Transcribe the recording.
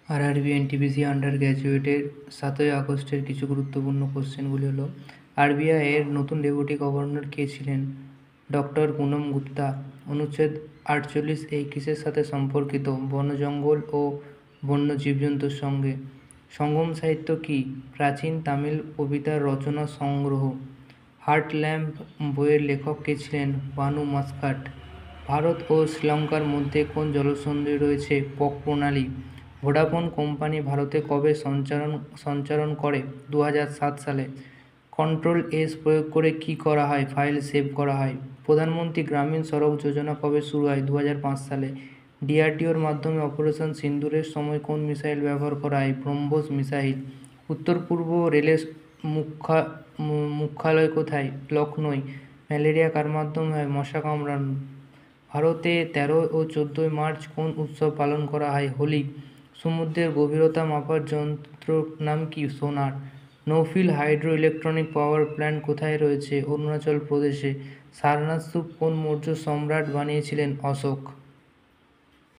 RRB NTPC under গ্র্যাজুয়েটের 7ই আগস্টের কিছু গুরুত্বপূর্ণ কোশ্চেনগুলি হলো, আরবিআই এর নতুন ডেপুটি গভর্নর কে ছিলেন? ডক্টর পুনম গুপ্তা। অনুচ্ছেদ 48 এই কিসের সাথে সম্পর্কিত? বন জঙ্গল ও বন্য জীবজন্তুর সঙ্গে। সঙ্গম সাহিত্য কি? প্রাচীন তামিল কবিতার রচনা সংগ্রহ। হার্ট ল্যাম্প বইয়ের লেখক কে ছিলেন? বানু মাস্কাট। ভারত ও শ্রীলঙ্কার মধ্যে কোন জলসন্ধি রয়েছে? পক প্রণালী। ভোডাফোন কোম্পানি ভারতে কবে সঞ্চারণ করে? 2007 সালে। কন্ট্রোল এস প্রয়োগ করে কি করা হয়? ফাইল সেভ করা হয়। প্রধানমন্ত্রী গ্রামীণ সড়ক যোজনা কবে শুরু হয়? 2005 সালে। ডিআরডিওর মাধ্যমে অপারেশন সিন্দুরের সময় কোন মিসাইল ব্যবহার করা হয়? ব্রহ্মোস মিসাইল। উত্তর পূর্ব রেলের মুখ্যালয় কোথায়? লখনৌ। ম্যালেরিয়া কার মাধ্যমে হয়? মশা কামড়ানো। ভারতে 13 ও 14 মার্চ কোন উৎসব পালন করা হয়? হোলি। সমুদ্রের গভীরতা মাপার যন্ত্রর নাম কি? সোনার। নৌফিল হাইড্রো ইলেকট্রনিক পাওয়ার প্ল্যান্ট কোথায় রয়েছে? অরুণাচল প্রদেশে। সারনাথ স্তূপ কোন মৌর্য সম্রাট বানিয়েছিলেন? অশোক।